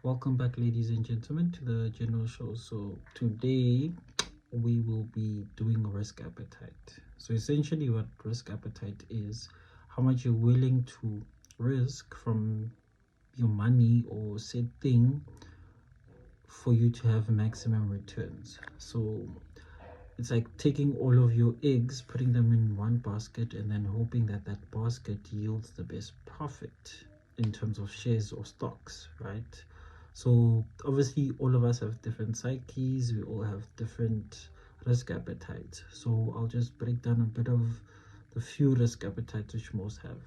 Welcome back, ladies and gentlemen, to the general show. So today we will be doing risk appetite. So essentially what risk appetite is, how much you're willing to risk from your money or said thing for you to have maximum returns. So it's like taking all of your eggs, putting them in one basket, and then hoping that that basket yields the best profit in terms of shares or stocks, right? So obviously all of us have different psyches, we all have different risk appetites. So I'll just break down a bit of the few risk appetites which most have.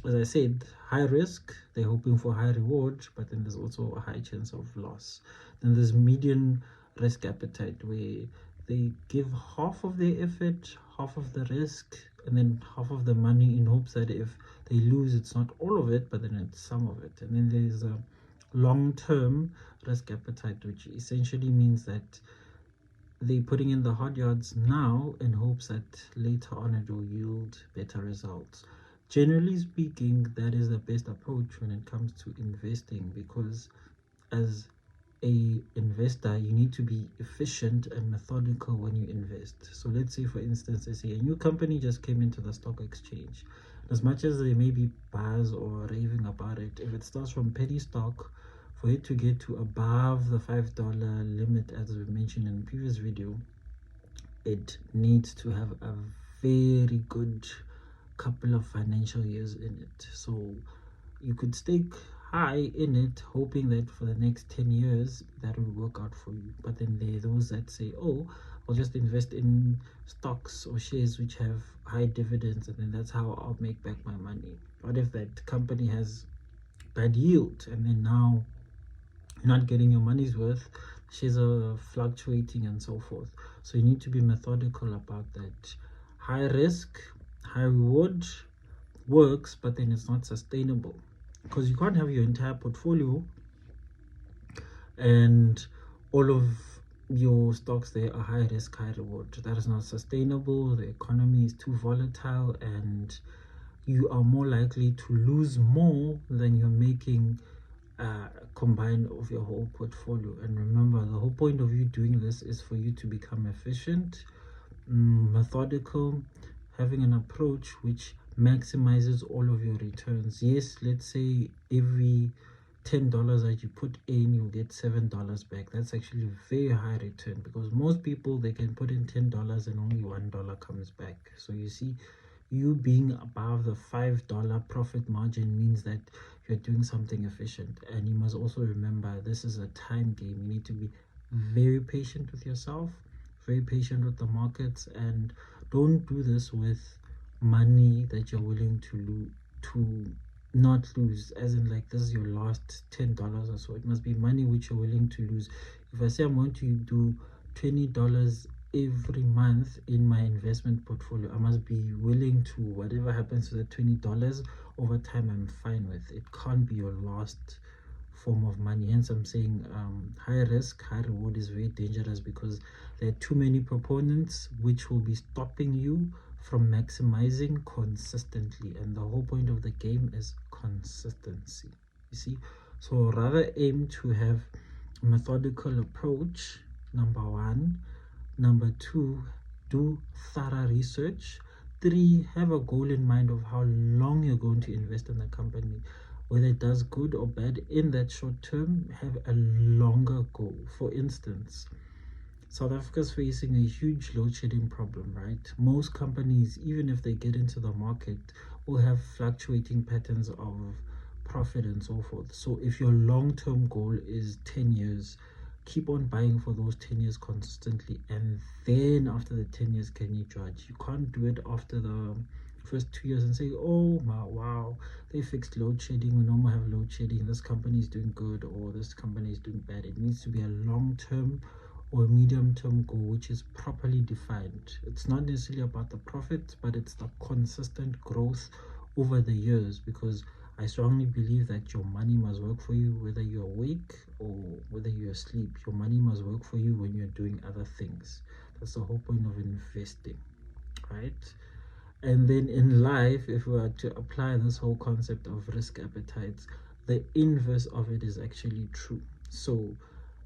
As I said, high risk, they're hoping for high reward, but then there's also a high chance of loss. Then there's median risk appetite, where they give half of their effort, half of the risk, and then half of the money in hopes that if they lose, it's not all of it, but then it's some of it. And then there's a long-term risk appetite, which essentially means that they're putting in the hard yards now in hopes that later on it will yield better results. Generally speaking, that is the best approach when it comes to investing, because as a investor, you need to be efficient and methodical when you invest. So let's say, for instance, let's say a new company just came into the stock exchange. As much as there may be buzz or raving about it, if it starts from penny stock, for it to get to above the $5 limit, as we mentioned in the previous video, it needs to have a very good couple of financial years in it. So you could stake high in it, hoping that for the next 10 years that will work out for you. But then there are those that say, oh, I'll just invest in stocks or shares which have high dividends, and then that's how I'll make back my money. What if that company has bad yield and then now you're not getting your money's worth, shares are fluctuating and so forth? So you need to be methodical about that. High risk, high reward works, but then it's not sustainable, because you can't have your entire portfolio and all of your stocks there are high risk, high reward. That is not sustainable. The economy is too volatile, and you are more likely to lose more than you're making combined of your whole portfolio. And remember, the whole point of you doing this is for you to become efficient, methodical, having an approach which maximizes all of your returns. Yes, let's say every $10 that you put in, you'll get $7 back. That's actually a very high return, because most people, they can put in $10 and only $1 comes back. So you see, you being above the $5 profit margin means that you're doing something efficient. And you must also remember, this is a time game. You need to be very patient with yourself, very patient with the markets, and don't do this with money that you're willing to not lose, as in like this is your last $10 or so. It must be money which you're willing to lose. If I say I'm going to do $20 every month in my investment portfolio, I must be willing to, whatever happens to the $20 over time, I'm fine with it. Can't be your last form of money. Hence I'm saying high risk, high reward is very dangerous, because there are too many proponents which will be stopping you from maximizing consistently. And the whole point of the game is consistency, you see. So rather aim to have a methodical approach, number one. Number two, do thorough research. Three, have a goal in mind of how long you're going to invest in the company. Whether it does good or bad in that short term, have a longer goal. For instance, South Africa is facing a huge load shedding problem, right? Most companies, even if they get into the market, will have fluctuating patterns of profit and so forth. So if your long-term goal is 10 years, keep on buying for those 10 years consistently, and then after the 10 years can you judge. You can't do it after the first 2 years and say, oh my, wow, they fixed load shedding, we no more have load shedding, this company is doing good or this company is doing bad. It needs to be a long-term or medium-term goal which is properly defined. It's not necessarily about the profit, but it's the consistent growth over the years, because I strongly believe that your money must work for you whether you're awake or whether you're asleep. Your money must work for you when you're doing other things. That's the whole point of investing, right? And then in life, if we are to apply this whole concept of risk appetites, the inverse of it is actually true. So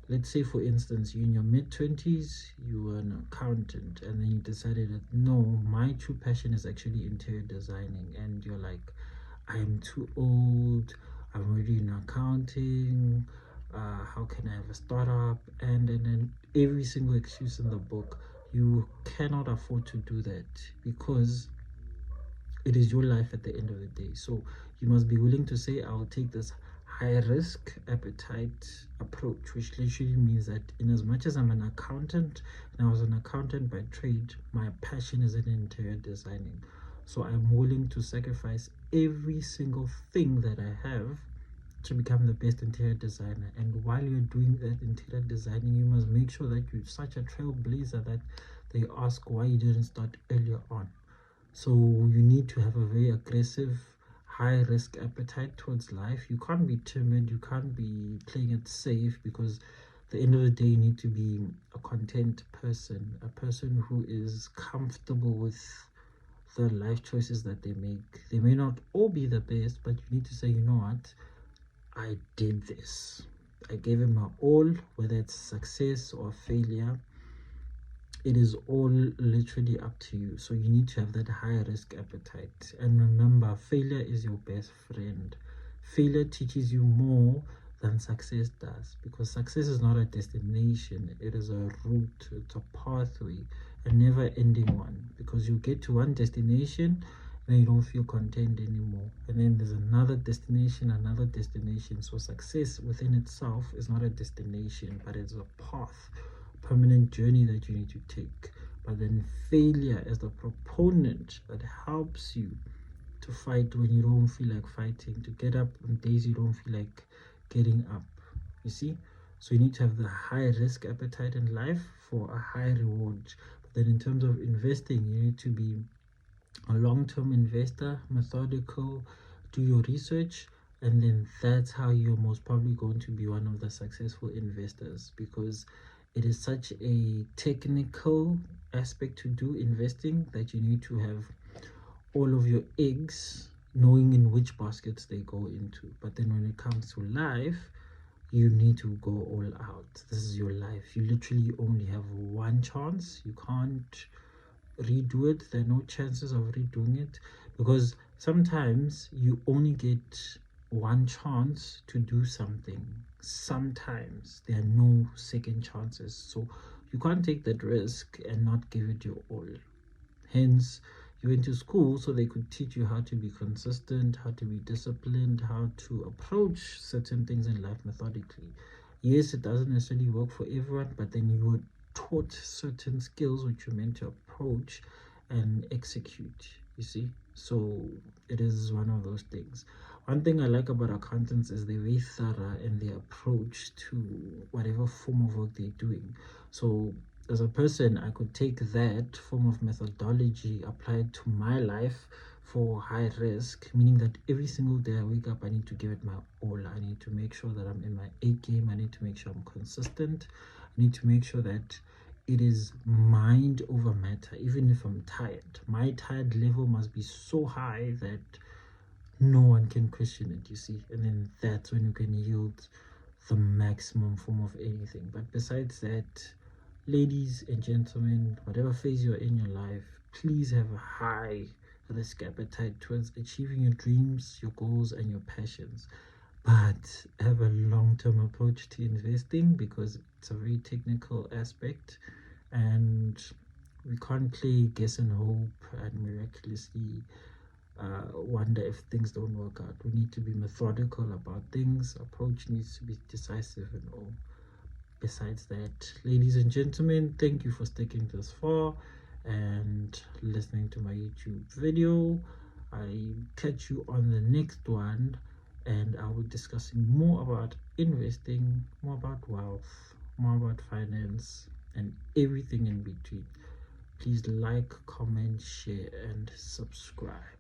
let's say, for instance, you're in your mid-20s, you were an accountant, and then you decided that no, my true passion is actually interior designing, and you're like, I'm too old, I'm already in accounting, how can I have a startup? And then every single excuse in the book. You cannot afford to do that, because it is your life at the end of the day. So you must be willing to say, I'll take this high risk appetite approach, which literally means that in as much as I'm an accountant, and I was an accountant by trade, my passion is in interior designing. So I'm willing to sacrifice every single thing that I have to become the best interior designer. And while you're doing that interior designing, you must make sure that you're such a trailblazer that they ask why you didn't start earlier on. So you need to have a very aggressive, high risk appetite towards life. You can't be timid, you can't be playing it safe, because at the end of the day, you need to be a content person, a person who is comfortable with the life choices that they make. They may not all be the best, but you need to say, you know what, I did this. I gave it my all, whether it's success or failure. It is all literally up to you. So you need to have that high risk appetite. And remember, failure is your best friend. Failure teaches you more than success does, because success is not a destination, it is a route, it's a pathway, a never ending one, because you get to one destination and then you don't feel content anymore, and then there's another destination, another destination. So success within itself is not a destination, but it's a path, permanent journey that you need to take. But then failure is the proponent that helps you to fight when you don't feel like fighting, to get up on days you don't feel like getting up. You see? So you need to have the high risk appetite in life for a high reward. But then in terms of investing, you need to be a long-term investor, methodical, do your research, and then that's how you're most probably going to be one of the successful investors, because it is such a technical aspect to do investing that you need to have all of your eggs, knowing in which baskets they go into. But then when it comes to life, you need to go all out. This is your life. You literally only have one chance. You can't redo it. There are no chances of redoing it, because sometimes you only get one chance to do something. Sometimes there are no second chances, so you can't take that risk and not give it your all. Hence, you went to school so they could teach you how to be consistent, how to be disciplined, how to approach certain things in life methodically. Yes, it doesn't necessarily work for everyone, but then you were taught certain skills which you're meant to approach and execute, you see. So it is one of those things. One thing I like about accountants is they're very thorough in their approach to whatever form of work they're doing. So as a person, I could take that form of methodology applied to my life for high risk, meaning that every single day I wake up, I need to give it my all. I need to make sure that I'm in my A game. I need to make sure I'm consistent. I need to make sure that it is mind over matter. Even if I'm tired, my tired level must be so high that no one can question it, you see. And then that's when you can yield the maximum form of anything. But besides that, ladies and gentlemen, whatever phase you're in your life, please have a high risk appetite towards achieving your dreams, your goals, and your passions. But have a long-term approach to investing, because it's a very technical aspect, and we can't play guess and hope and miraculously wonder if things don't work out. We need to be methodical about things. Approach needs to be decisive and all. Besides that, ladies and gentlemen, thank you for sticking this far and listening to my YouTube video. I catch you on the next one, and I'll be discussing more about investing, more about wealth, more about finance, and everything in between. Please like, comment, share, and subscribe.